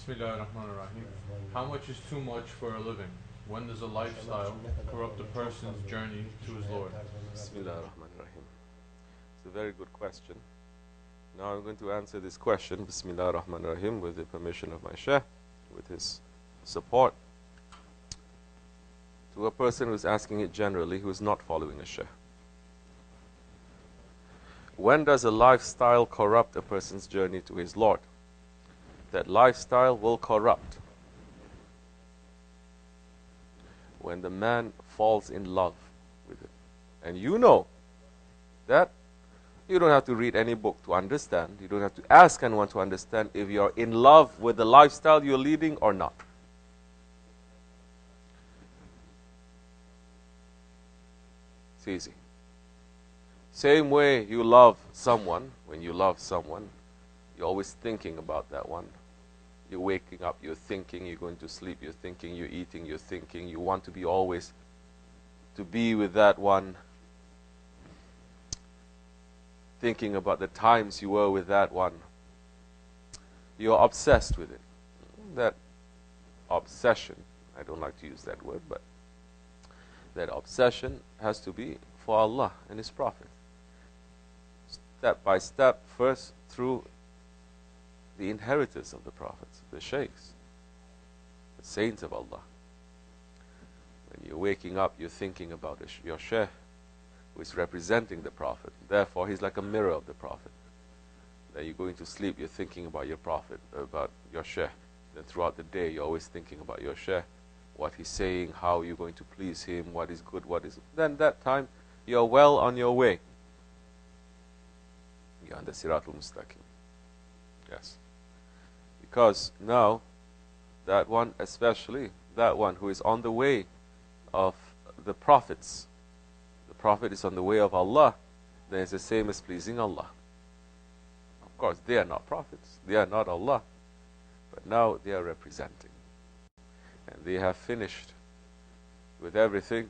BismillahirRahmanirRahim. How much is too much for a living? When does a lifestyle corrupt a person's journey to his Lord? BismillahirRahmanirRahim. It's a very good question. Now I'm going to answer this question, BismillahirRahmanirRahim, with the permission of my Sheykh, with his support, to a person who's asking it generally, who is not following a Sheykh. When does a lifestyle corrupt a person's journey to his Lord? That lifestyle will corrupt when the man falls in love with it. And you know that you don't have to read any book to understand. You don't have to ask anyone to understand if you're in love with the lifestyle you're leading or not. It's easy. Same way you love someone, when you love someone, you're always thinking about that one. You're waking up, you're thinking, you're going to sleep, you're thinking, you're eating, you're thinking, you want to be always to be with that one. Thinking about the times you were with that one. You're obsessed with it. That obsession, I don't like to use that word, but that obsession has to be for Allah and His Prophet. Step by step, first through the inheritors of the prophets, the sheikhs, the saints of Allah. When you're waking up, you're thinking about your sheikh, who is representing the prophet. Therefore, he's like a mirror of the prophet. Then you're going to sleep, you're thinking about your prophet, about your sheikh. Then throughout the day, you're always thinking about your sheikh, what he's saying, how you're going to please him, what is good, what is... Then that time, you're well on your way. You're on the Siratul Mustaqim. Yes. Because now, that one, especially that one who is on the way of the prophets, the prophet is on the way of Allah, then it's the same as pleasing Allah. Of course, they are not prophets, they are not Allah, but now they are representing. And they have finished with everything,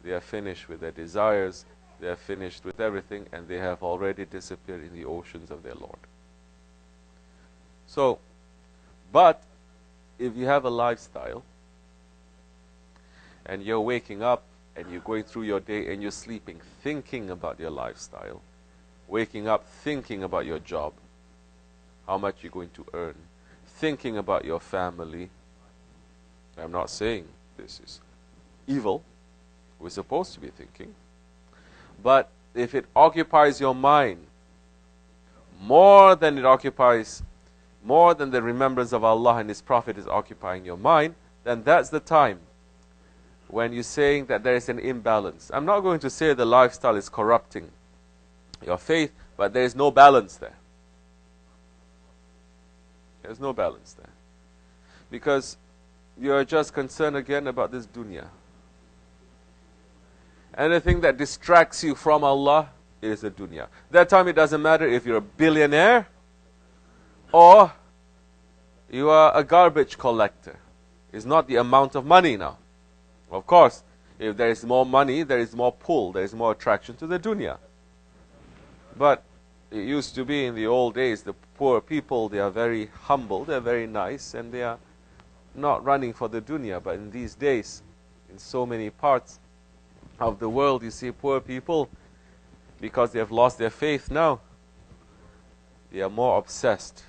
they are finished with their desires, they are finished with everything, and they have already disappeared in the oceans of their Lord. So, but if you have a lifestyle and you're waking up and you're going through your day and you're sleeping thinking about your lifestyle, waking up thinking about your job, how much you're going to earn, thinking about your family, I'm not saying this is evil, we're supposed to be thinking, but if it occupies your mind more than it occupies, more than the remembrance of Allah and His Prophet is occupying your mind, then that's the time when you're saying that there is an imbalance. I'm not going to say the lifestyle is corrupting your faith, but there is no balance there. There's no balance there. Because you're just concerned again about this dunya. Anything that distracts you from Allah is a dunya. That time it doesn't matter if you're a billionaire or you are a garbage collector. It's not the amount of money now. Of course, if there is more money, there is more pull, there is more attraction to the dunya. But it used to be in the old days, the poor people, they are very humble, they are very nice, and they are not running for the dunya. But in these days, in so many parts of the world, you see poor people, because they have lost their faith now, they are more obsessed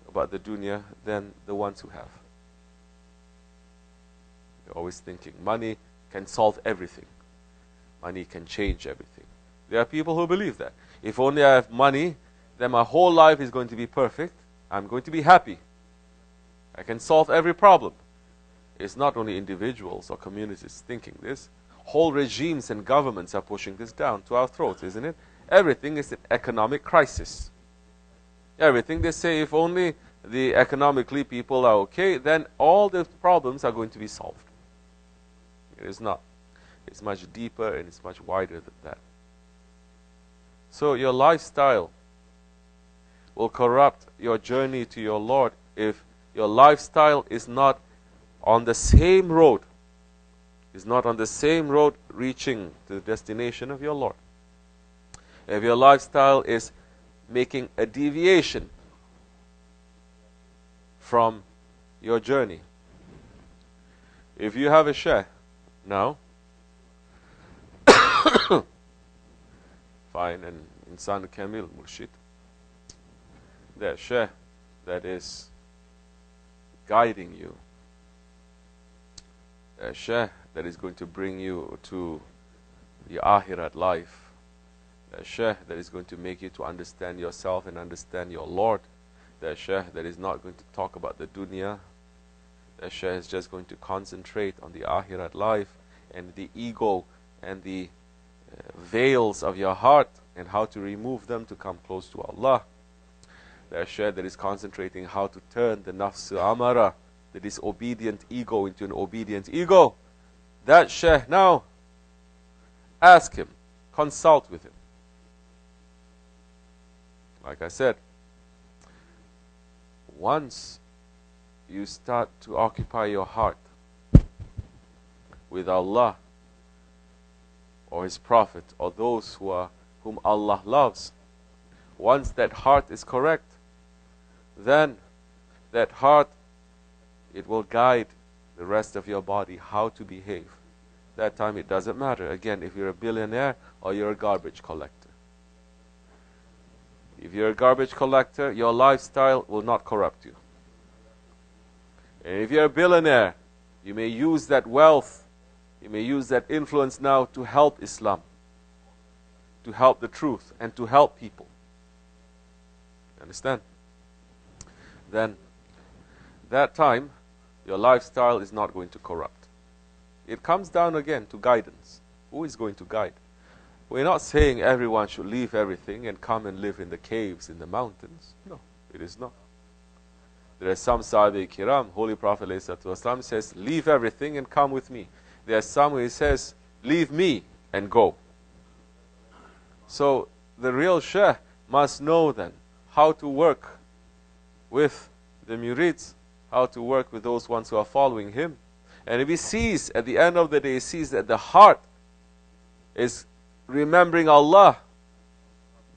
about the dunya than the ones who have. They're always thinking money can solve everything. Money can change everything. There are people who believe that. If only I have money, then my whole life is going to be perfect. I'm going to be happy. I can solve every problem. It's not only individuals or communities thinking this. Whole regimes and governments are pushing this down to our throats, isn't it? Everything is an economic crisis. Everything they say, if only the economically people are okay, then all the problems are going to be solved. It is not. It's much deeper and it's much wider than that. So your lifestyle will corrupt your journey to your Lord if your lifestyle is not on the same road, is not on the same road reaching to the destination of your Lord. If your lifestyle is making a deviation from your journey. If you have a Sheikh now, fine, and Insan Kamil Murshid, that Sheikh that is guiding you, a Sheikh that is going to bring you to the Akhirat life, a Sheikh that is going to make you to understand yourself and understand your Lord, the Sheikh that is not going to talk about the dunya, the Sheikh is just going to concentrate on the Akhirat life and the ego and the veils of your heart and how to remove them to come close to Allah. The Sheikh that is concentrating how to turn the nafs amara, the disobedient ego, into an obedient ego. That Sheikh now, ask him, consult with him. Like I said, once you start to occupy your heart with Allah or His Prophet or those whom Allah loves, once that heart is correct, then that heart, it will guide the rest of your body how to behave. That time it doesn't matter, again, if you're a billionaire or you're a garbage collector. If you're a garbage collector, your lifestyle will not corrupt you. And if you're a billionaire, you may use that wealth, you may use that influence now to help Islam, to help the truth, and to help people. Understand? Then, that time, your lifestyle is not going to corrupt. It comes down again to guidance. Who is going to guide? We're not saying everyone should leave everything and come and live in the caves, in the mountains. No, it is not. There are some Sahabi Kiram, Holy Prophet ﷺ says, leave everything and come with me. There are some who he says, leave me and go. So, the real Sheikh must know then how to work with the murids, how to work with those ones who are following him. And if he sees, at the end of the day, he sees that the heart is remembering Allah,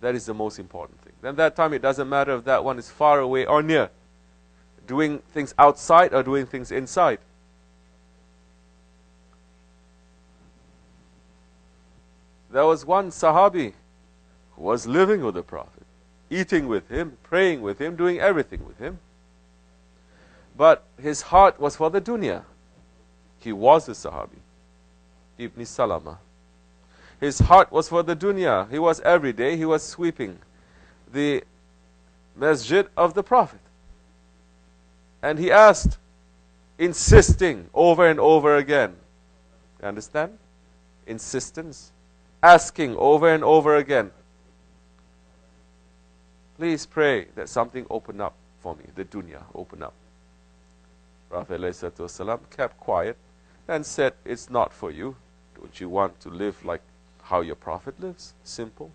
that is the most important thing. Then that time it doesn't matter if that one is far away or near, doing things outside or doing things inside. There was one Sahabi who was living with the Prophet, eating with him, praying with him, doing everything with him. But his heart was for the dunya. He was a Sahabi, Ibn Salama. His heart was for the dunya. He was every day, he was sweeping the masjid of the Prophet. And he asked, insisting over and over again. You understand? Insistence. Asking over and over again. Please pray that something open up for me, the dunya open up. Prophet ﷺ kept quiet and said, it's not for you. Don't you want to live like how your Prophet lives? Simple.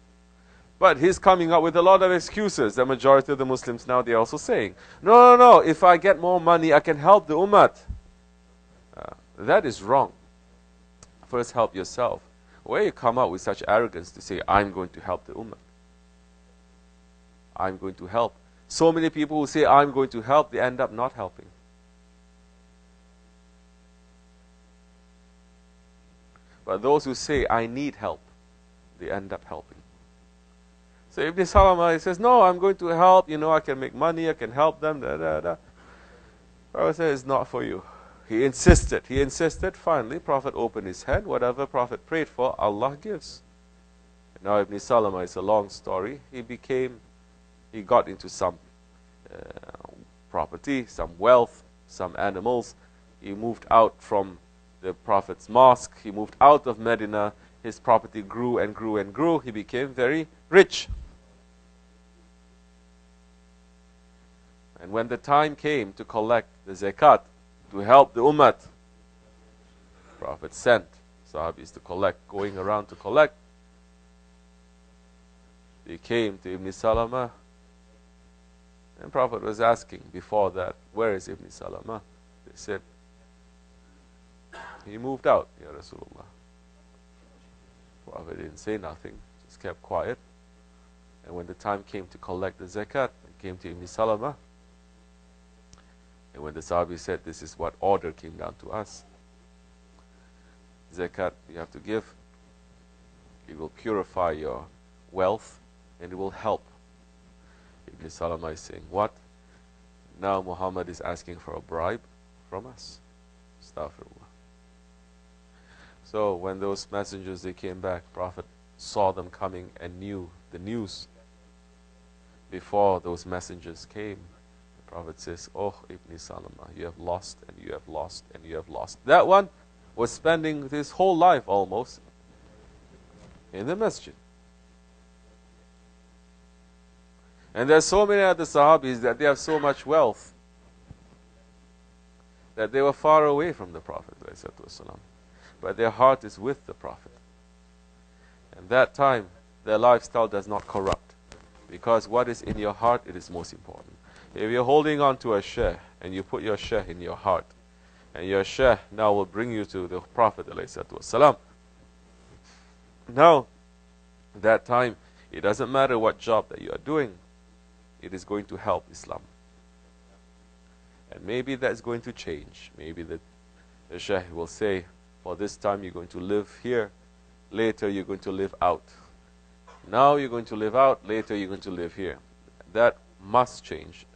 But he's coming up with a lot of excuses. The majority of the Muslims now, they're also saying, no, if I get more money, I can help the ummah. That is wrong. First help yourself. Where you come out with such arrogance to say, I'm going to help the ummah. I'm going to help. So many people who say, I'm going to help, they end up not helping. But those who say, I need help, they end up helping. So Ibn Salama, he says, no, I'm going to help, I can make money, I can help them, Prophet said, it's not for you. He insisted, finally, Prophet opened his hand, whatever Prophet prayed for, Allah gives. And now Ibn Salama, it's a long story, he got into some property, some wealth, some animals. He moved out from the Prophet's mosque, he moved out of Medina, his property grew and grew and grew, he became very rich. And when the time came to collect the zakat, to help the ummah, Prophet sent Sahabis to collect, going around to collect. They came to Ibn Salama, and Prophet was asking before that, where is Ibn Salama? They said, he moved out, Ya Rasulullah. Prophet didn't say nothing, just kept quiet. And when the time came to collect the zakat, it came to Ibn Salama. And And when the Sahabi said, this is what order came down to us. Zakat you have to give. It will purify your wealth and it will help. Ibn Salama is saying, what? Now Muhammad is asking for a bribe from us. Astaghfirullah. So when those messengers, they came back, Prophet saw them coming and knew the news before those messengers came. The Prophet says, oh Ibn Salama, you have lost and you have lost and you have lost. That one was spending his whole life almost in the masjid. And there's so many other Sahabis that they have so much wealth that they were far away from the Prophet ﷺ, but their heart is with the Prophet. And that time, their lifestyle does not corrupt, because what is in your heart, it is most important. If you're holding on to a Sheykh, and you put your Sheykh in your heart, and your Sheikh now will bring you to the Prophet ﷺ. Now, that time, it doesn't matter what job that you are doing, it is going to help Islam. And maybe that's going to change. Maybe the Sheikh will say, for this time you're going to live here, later you're going to live out. Now you're going to live out, later you're going to live here. That must change,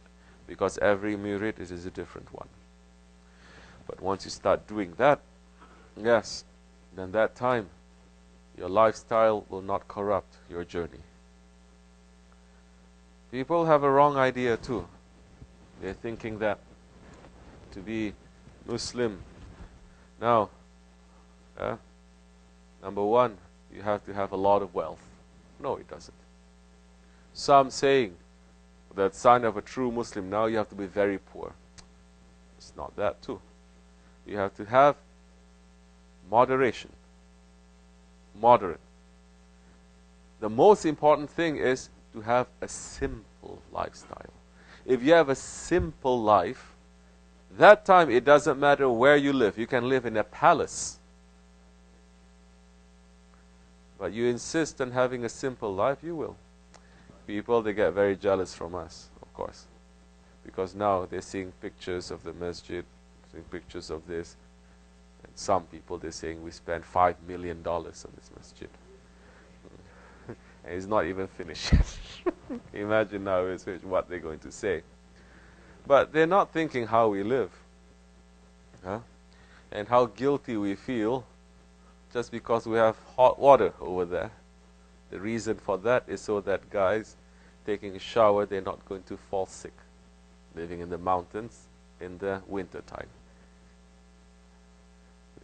because every murid is a different one. But once you start doing that, yes, then that time, your lifestyle will not corrupt your journey. People have a wrong idea too. They're thinking that to be Muslim, now, number one, you have to have a lot of wealth. No, it doesn't. Some saying that sign of a true Muslim, now you have to be very poor. It's not that too. You have to have moderation. Moderate. The most important thing is to have a simple lifestyle. If you have a simple life, that time it doesn't matter where you live. You can live in a palace. But you insist on having a simple life, you will. People, they get very jealous from us, of course. Because now they're seeing pictures of the masjid, seeing pictures of this. And some people, they're saying we spent $5 million on this masjid. And it's not even finished yet. Imagine now it's finished, what they're going to say. But they're not thinking how we live. And how guilty we feel just because we have hot water over there. The reason for that is so that guys taking a shower, they're not going to fall sick. Living in the mountains in the winter time.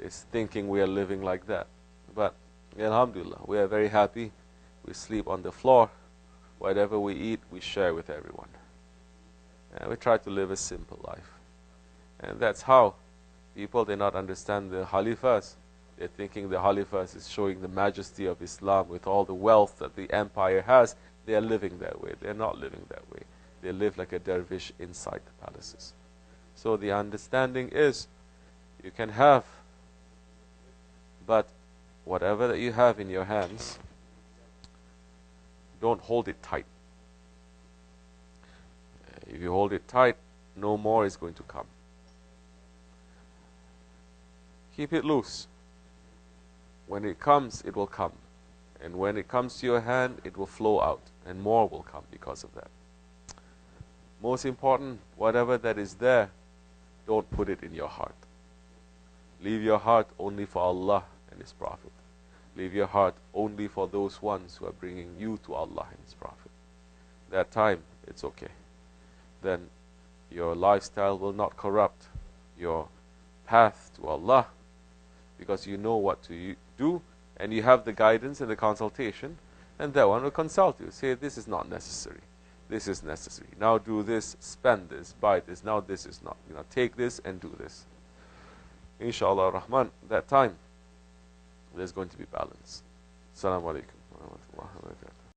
It's thinking we are living like that. But alhamdulillah, we are very happy. We sleep on the floor. Whatever we eat, we share with everyone. And we try to live a simple life. And that's how people, they not understand the Khalifas. They're thinking the Khalifas is showing the majesty of Islam with all the wealth that the empire has. They are living that way. They're not living that way. They live like a dervish inside the palaces. So the understanding is, you can have, but whatever that you have in your hands, don't hold it tight. If you hold it tight, no more is going to come. Keep it loose. When it comes, it will come. And when it comes to your hand, it will flow out. And more will come because of that. Most important, whatever that is there, don't put it in your heart. Leave your heart only for Allah and His Prophet. Leave your heart only for those ones who are bringing you to Allah and His Prophet. That time, it's okay. Then your lifestyle will not corrupt your path to Allah, because you know what to do, and you have the guidance and the consultation, and that one will consult you. Say, this is not necessary. This is necessary. Now do this, spend this, buy this. Now this is not. Take this and do this. Inshallah Rahman, that time, there's going to be balance. Assalamu alaikum wa rahmatullahi wa barakatuh.